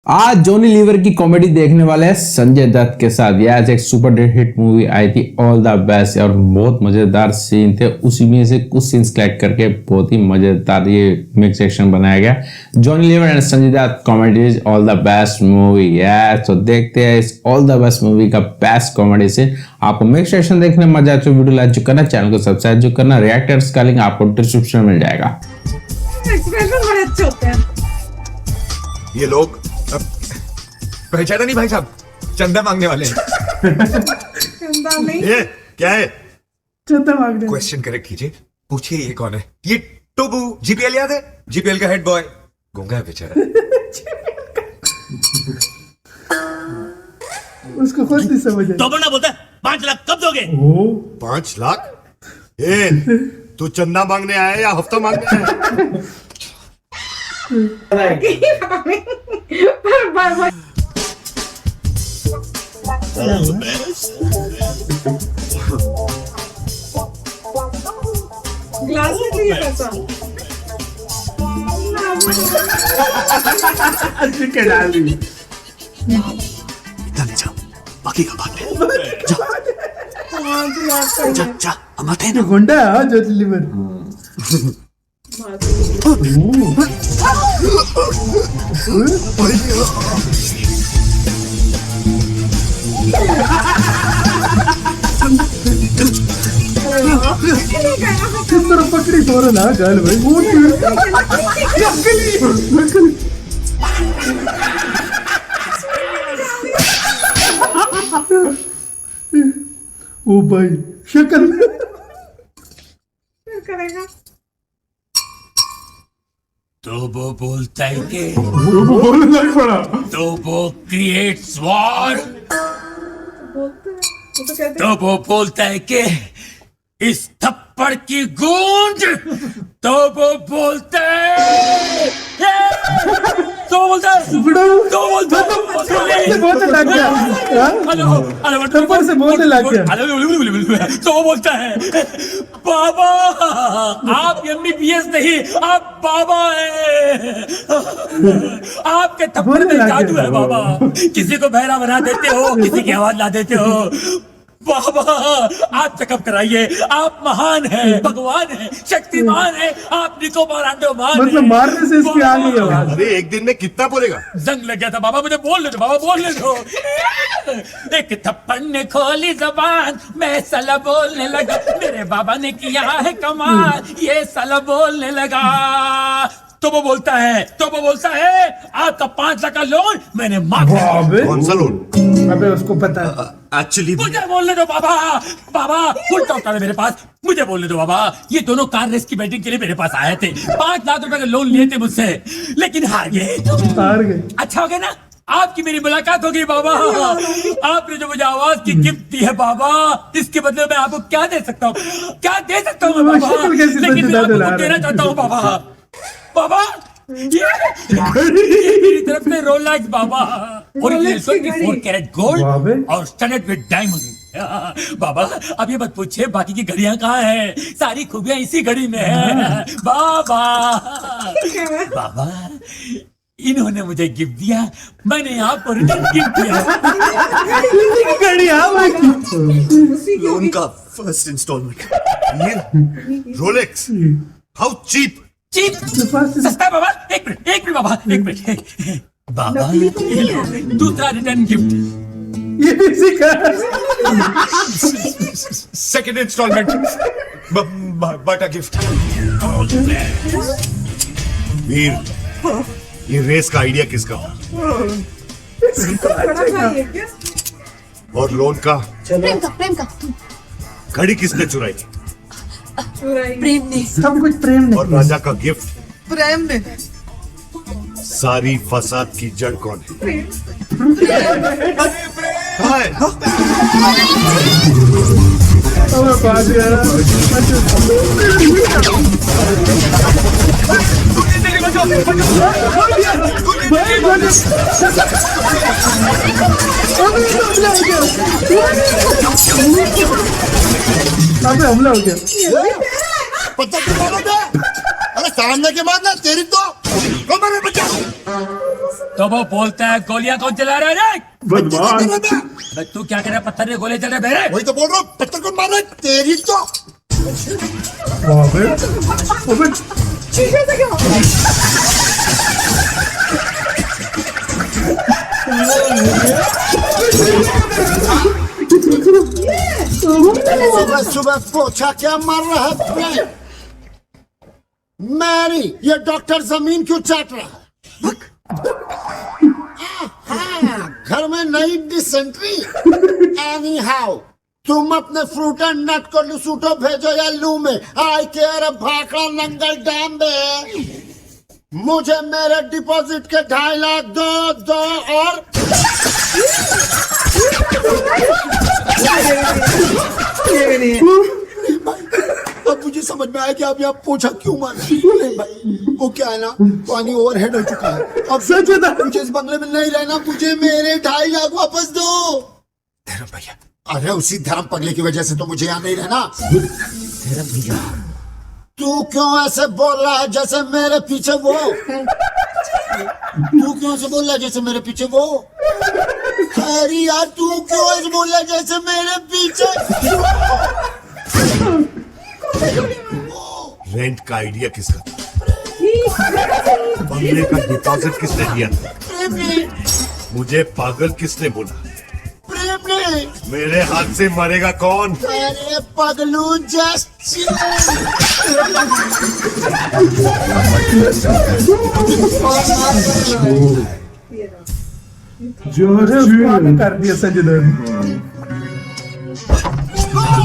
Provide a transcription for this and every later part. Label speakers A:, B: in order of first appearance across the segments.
A: आज Johnny liver की comedy देखने वाले हैं संजय दत्त के साथ। यह एक सुपर हिट मूवी आई थी ऑल द बेस्ट और बहुत मजेदार सीन थे। उसी में से कुछ सीन्स कलेक्ट करके बहुत ही मजेदार ये मिक्स सेक्शन बनाया गया। Johnny Lever and Sanjay Dutt comedy all the best movie है। तो देखते हैं इस ऑल द बेस्ट मूवी का बेस्ट कॉमेडी से। आपको मिक्स सेक्शन देखने में मजा आए तो वीडियो लाइक करना, चैनल को सब्सक्राइब जो करना। रिएक्टर्स का लिंक आपको डिस्क्रिप्शन में मिल जाएगा।
B: एक्सप्रेशन बड़े अच्छे होते हैं।
C: ये लोग पहचाना नहीं भाई साहब, चंदा मांगने वाले हैं।
B: चंदा नहीं,
C: ये क्या है?
B: चंदा मांगने।
C: क्वेश्चन करेक्ट कीजिए, पूछिए ये कौन है? ये टोबू जीपीएल याद है? जीपीएल का हेड बॉय गूंगा है बेचारा।
B: उसको खुद नहीं समझ
D: तो ना बोलता 5 लाख कब दोगे?
C: 5 लाख? ए, तू चंदा मांगने आया या हफ्ता मांगने आया?
B: ग्लास में दिया पैसा।
C: इतना नहीं जा, बाकी का बाद में। जा, अमत है ना।
B: गुंडा है जॉनी लीवर। किस तरह पकड़ी तो ना गाल भाई। ओ भाई शक्ल करेगा।
D: तो वो बोलता है कि
B: बोलना ही पड़ा।
D: तो वो क्रिएट्स वॉर। तो वो बोलता है कि इस थप्पड़ की गूंज। तो वो बोलता है तो बोलता है तो बोलता है
B: बहुत लग गया।
D: हेलो
B: थप्पड़ से बोलने लग गया।
D: तो वो बोलता है बाबा आप एमबीबीएस नहीं, आप बाबा हैं। आपके थप्पड़ में जादू है बाबा। किसी को बहरा बना देते हो, किसी की आवाज ला देते हो। बाबा आप चेकअप कराइए, आप महान हैं, भगवान हैं, शक्तिमान हैं, आप निकोबार अंडोमान
B: मतलब मारने से इसकी आ गई आवाज।
C: अरे एक दिन में कितना बोलेगा?
D: जंग लग गया था बाबा, मुझे बोलने दो बाबा, बोलने दो। एक थप्पड़ ने खोली जबान, मैं साला बोलने लगा। मेरे बाबा ने किया है कमाल, ये साला बोलने लगा। तो वो बोलता है आपका 5 लाख का लोन मैंने माफ कर दिया।
C: कौन सा लोन?
B: अबे उसको पता है।
C: एक्चुअली
D: मुझे बोलने दो बाबा। फुल टॉक है मेरे पास, मुझे बोलने दो बाबा। ये दोनों कार रेस की बैटिंग के लिए मेरे पास आए थे। 5 लाख रुपए का लोन लिए थे मुझसे, लेकिन हार गए। अच्छा हो गया ना, आपकी मेरी मुलाकात हो गई बाबा। आपने जो मुझे आवाज की गिफ्ट दी है बाबा, इसके बदले में आपको क्या दे सकता हूँ, क्या दे सकता हूँ मैं बाबा? लेकिन मैं आपको देना चाहता हूँ बाबा ये मेरी तरफ से रोलेक्स बाबा, ओरिजिनल 24 कैरेट गोल्ड और स्टडड विद डायमंड। बाबा अब ये मत पूछिए बाकी की घड़ियां कहाँ हैं, सारी खूबियां इसी घड़ी में है बाबा। इन्होंने मुझे गिफ्ट दिया, मैंने आपको रिटर्न गिफ्ट दिया।
C: लोन का फर्स्ट इंस्टॉलमेंट। ये रोलेक्स, हाउ चीप।
D: चीप सस्ता है बाबा। एक मिनट बाबा, एक मिनट बाबा। ये लो, दूसरा रिटर्न गिफ्ट।
B: ये भी सीखा।
C: सेकंड इंस्टॉलमेंट, बटा गिफ्ट। वीर, ये रेस का आइडिया किसका था? और लोन का?
E: प्रेम का
C: घड़ी किसने चुराई?
E: प्रेम ने।
B: सब कुछ प्रेम ने।
C: और राजा का गिफ्ट?
E: प्रेम ने।
C: सारी फसाद की जड़ कौन है?
B: हमला हो गया।
C: पता क्यों? अरे सामने के बाद ना तेरी तो
D: तो वो बोलता है गोलियां कौन चला रहा है रे?
B: बदमाश
D: भाई तू क्या कर रहा है? पत्थर में गोले चल रहे मेरे।
C: वही तो बोल रहा हूँ, पत्थर कौन मार रहा है? तेरी तो
B: अबे अबे
F: सुबह सुबह पोछा क्या मार रहा है? मैरी, ये डॉक्टर जमीन क्यों चाट रहा है? घर में नई डिसेंट्री। एनी हाउ, तुम अपने फ्रूट एंड नट को लुसूटो भेजो या लू में। आई केयर भाखड़ा नंगल डैम में। मुझे मेरे डिपॉजिट के 2.5 लाख दो और अब मुझे समझ में आया कि आप यहाँ पोछा क्यों मार रहे हैं भाई। वो क्या है ना, पानी ओवरहेड हो चुका है। अब
B: सच बता,
F: मुझे इस बंगले में नहीं रहना। मुझे मेरे 2.5 लाख वापस दो।
C: धर्म भैया,
F: अरे उसी धर्म पगले की वजह से तो मुझे यहाँ नहीं रहना।
C: धर्म भैया,
F: तू क्यों ऐसे बोल रहा है जैसे मेरे पीछे वो? तू क्यों ऐसे बोल रहा है जैसे मेरे पीछे वो? अरे यार, तू क्यों ऐसे बोल रहा है जैसे मेरे पीछे?
G: रेंट का आइडिया किसका था? बंगले का डिपॉजिट किसने दिया था? मुझे पागल किसने बोला?
F: प्रेम ने।
G: मेरे हाथ से मरेगा कौन?
F: अरे पगलू, जस्ट
B: जोर कर दिया संजय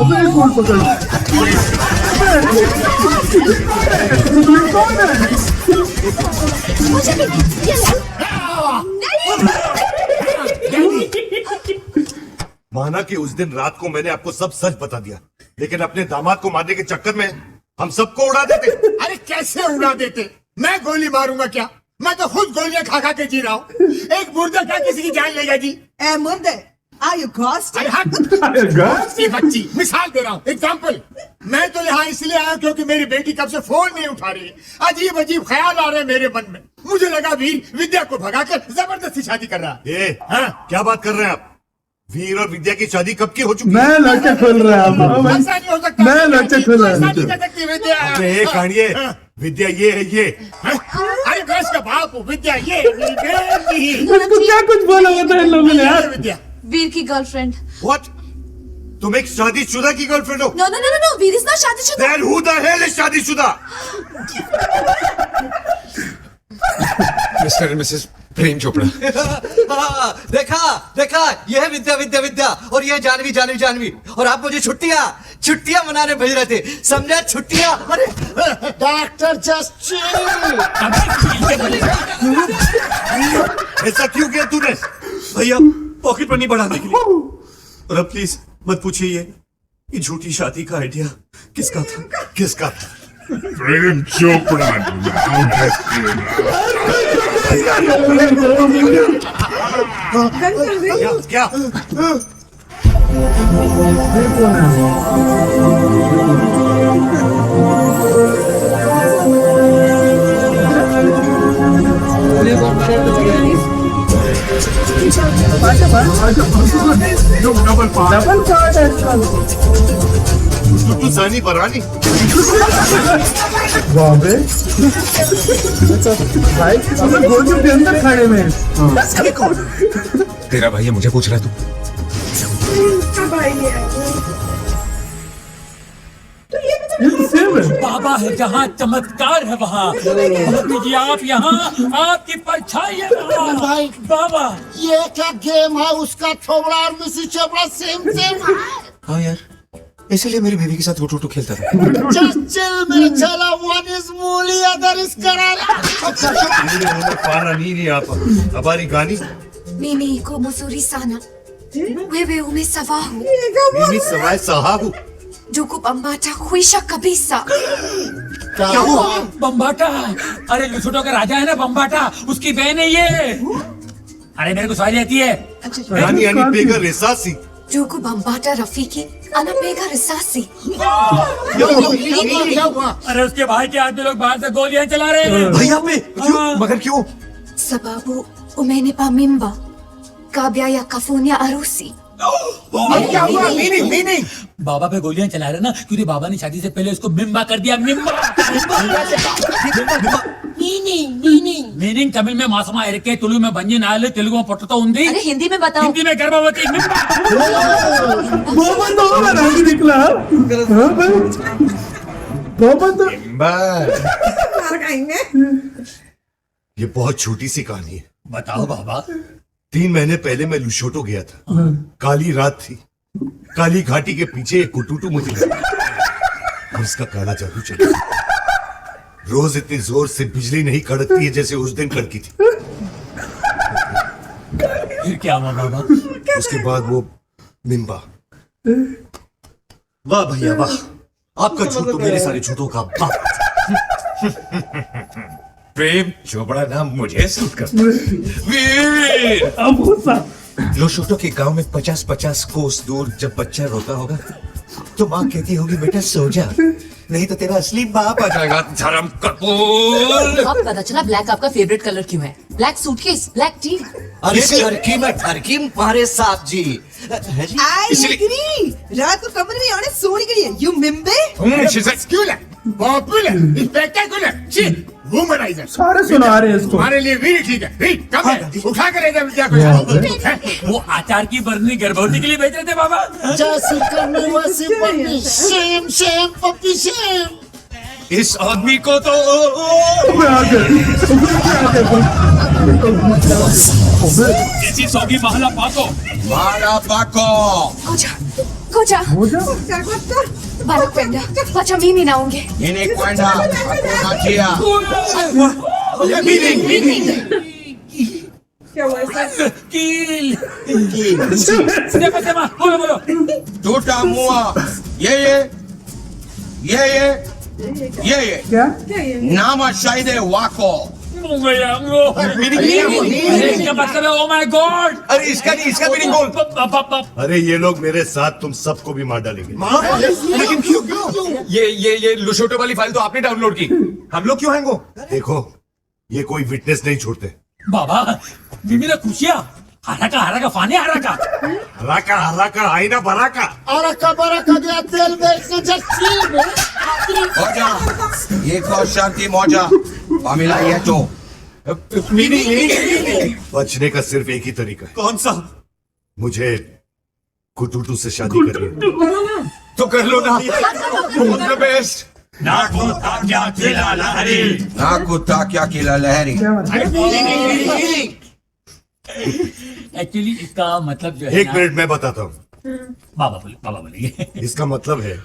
B: अबे कौन पकड़ कौन है?
G: माना कि उस दिन रात को मैंने आपको सब सच बता दिया, लेकिन अपने दामाद को मारने के चक्कर में हम सबको उड़ा देते।
F: अरे कैसे उड़ा देते? मैं गोली मारूंगा क्या? मैं तो खुद गोलियां खा खा के जी रहा हूँ। एक मुर्दा क्या किसी की जान लेगा जी?
H: ए मुर्दे, are you ghost?
F: अरे हट सी बच्ची, मिसाल दे रहा हूँ, एग्जाम्पल। मैं तो यहाँ इसलिए आया क्योंकि मेरी बेटी कब से फोन नहीं उठा रही है। अजीब अजीब ख्याल आ रहे हैं मेरे मन में। मुझे लगा वीर विद्या को भगाकर जबरदस्ती शादी कर रहा है।
G: ए,
F: हाँ?
G: क्या बात कर रहे हैं आप? वीर और विद्या की शादी कब की हो चुकी है?
B: मैं लड़के खोल रहा हूँ।
F: ऐसा नहीं हो सकता।
B: मैं लड़के खोल रहा
F: शादी
B: हूँ।
F: कर सकती है विद्या।
G: अरे कानिए, विद्या ये है ये।
F: अरे मैं इसका बाप हूँ, विद्या ये मेरी बेटी।
B: इसको क्या कुछ बोला होता है इन लोगों ने यार?
F: विद्या
E: वीर की गर्लफ्रेंड।
G: What? तुम एक शादीशुदा की गर्लफ्रेंड हो?
E: No no no no, Veer is not शादीशुदा।
G: Then who the hell is शादीशुदा?
C: Mr and Mrs Prem Chopra.
I: देखा देखा, ये है विद्या विद्या विद्या, और ये जानवी जानवी जानवी, और आप मुझे छुट्टियां मनाने भेज रहे थे, समझा? छुट्टियां। अरे
F: डॉक्टर जस्ट
G: ऐसा क्यों किया तूने?
J: भैया पॉकेट मनी बढ़ाने के लिए। और अब प्लीज मत पूछिए ये झूठी शादी का आइडिया किसका था?
G: किसका?
K: प्रेम चोपड़ा।
G: क्या?
B: डबल पार्ट है।
G: सानी बरानी।
B: बाबे भाई, हम गोलियों के अंदर खड़े में हैं।
C: तेरा भाई है, मुझे पूछ रहा है तू?
B: ये तो सेम है।
D: बाबा है जहाँ चमत्कार है वहाँ। दीजिए आप यहाँ, आपकी परछाई है वहाँ।
F: भाई
D: बाबा
F: ये क्या गेम है? उसका थोबड़ा और मिसेस चोपड़ा सेम सेम है।
C: हाँ यार, इसीलिए मेरी बीवी के साथ उठू खेलता था।
F: Just chill, मेरे चला। One is मूली, other is करारा।
G: पाना नहीं apa. Habari gani?
E: Mimi ko Missouri sana. Wewe umesahau.
G: Mimi sawai sahabu.
E: Juko pambata huisha kabisa.
F: क्या हुआ?
D: बम्बाटा, अरे लुसुटो का राजा है ना बम्बाटा, उसकी बहन है ये। अरे मेरे को सवारी आती है।
G: Nani ani pega resasi.
E: Juko bambata Rafiki, anapega risasi.
F: क्या हुआ?
D: अरे उसके भाई के आदमी लोग बाहर से गोलियां चला रहे हैं।
C: भैया पे क्यों? मगर क्यों?
E: Sababu Umenipa mimba kabla ya kufanya harusi.
D: क्या हुआ? मीनिंग बाबा पे गोलियां चला रहे ना, क्योंकि बाबा ने शादी से पहले उसको मिम्बा कर दिया। मिम्बा मीनिंग तमिल में मासमा इरके, तुलु में बंजी नाले, तेलुगु में पटतो उंदी।
E: अरे हिंदी में बताओ।
D: हिंदी में गर्भवती। मिम्बा
B: निकला
G: ये बहुत छोटी सी कहानी है।
D: बताओ बाबा।
G: 3 महीने पहले मैं लुशोटो गया था। काली रात थी, काली घाटी के पीछे एक कुटुटू मुझे लगा और इसका काला जादू चला। रोज इतनी जोर से बिजली नहीं कड़कती है जैसे उस दिन कड़की थी।
D: फिर क्या हुआ बाबा?
G: उसके बाद वो मिम्बा।
J: वाह भैया वाह, आपका झूठ तो मेरे सारे झूठों का बाप।
C: प्रेम चोपड़ा नाम मुझे सूट करता है। वीर लोशोटो के गांव में 50-50 कोस दूर जब बच्चा रोता होगा तो माँ कहती होगी बेटा सो जा, नहीं तो तेरा असली बाप आ जाएगा। धर्म कपूर।
E: अब पता चला ब्लैक आपका फेवरेट कलर क्यों है। Black suitcase, black T.
I: अरे ठरकी मारे साहब जी।
H: I agree. रात को कमरे में आने सोने के लिए you मिम्बे।
B: सारे सुना रहे हैं इसको।
D: हमारे लिए वीर ठीक है। वीर कब है? उठा कर ले जा विद्या को। वो आचार की बरनी गर्भवती के लिए भेज रहे थे बाबा।
F: जैसी करनी वैसी बननी। सेम पप्पी सेम।
C: इस आदमी को तो
D: किसी सौगी महला पाको।
C: मारा पाको।
E: Kuja. Balak penda. Wacha mimi naonge.
C: इन्हें kwenda hakuna njia।
H: क्या हुआ इसका?
D: कील। बोलो।
C: टूटा मुआ ये
B: क्या?
C: नामा शायद वाको।
D: इसका मतलब है, ओ माय गॉड।
C: अरे इसका नहीं, इसका मीनिंग बोल।
G: अरे ये लोग मेरे साथ तुम सबको भी मार डालेंगे।
C: लेकिन क्यों? ये लुशोटो वाली फाइल तो आपने डाउनलोड की, हम लोग क्यों हैंगो?
G: देखो ये कोई विटनेस नहीं छोड़ते।
D: बाबा मिमी खुशिया हरा का फाने
G: हराका आईना बराका।
F: अरका बरका गया तेल बेचने जच्ची में।
C: मौजा ये तो शांति मौजा पामिला ये तो
G: बचने का सिर्फ एक ही तरीका है।
J: कौन सा?
G: मुझे कुटुटू से शादी करनी है।
C: तो कर लो ना। The best.
D: ना
C: कुत्ता क्या किला लहरी।
D: एक्चुअली इसका मतलब जो है
G: एक मिनट मैं बताता हूँ।
D: बाबा बोलिए।
G: इसका मतलब है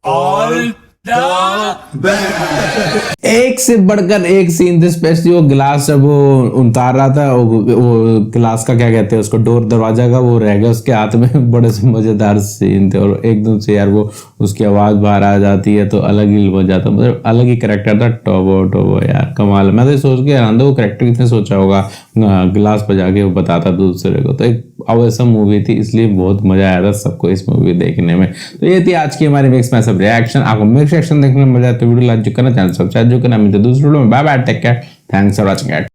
D: ऑल
A: एक से बढ़कर एक सीन थे, स्पेशली वो गिलास जब वो उतार रहा था, वो गिलास का क्या कहते हैं उसको, डोर दरवाजा का, वो रह गया उसके हाथ में। बड़े से मजेदार सीन थे और एकदम से यार वो उसकी आवाज बाहर आ जाती है तो अलग ही हो जाता, मतलब अलग ही करेक्टर था। टोबो यार कमाल। मैं तो सोच के हैरान था वो करेक्टर कितने सोचा होगा, गिलास बजा के वो बताता दूसरे को। तो एक अवसम मूवी थी, इसलिए बहुत मजा आया था सबको इस मूवी देखने में। तो ये थी आज की हमारी मिक्स मैच सब रिएक्शन। आपको मिक्स रिएक्शन देखने में मजा आया तो वीडियो लाइक करना, चैनल सब्सक्राइब जो करना। मिलते दूसरे वीडियो में। Bye bye, take care, thanks for watching.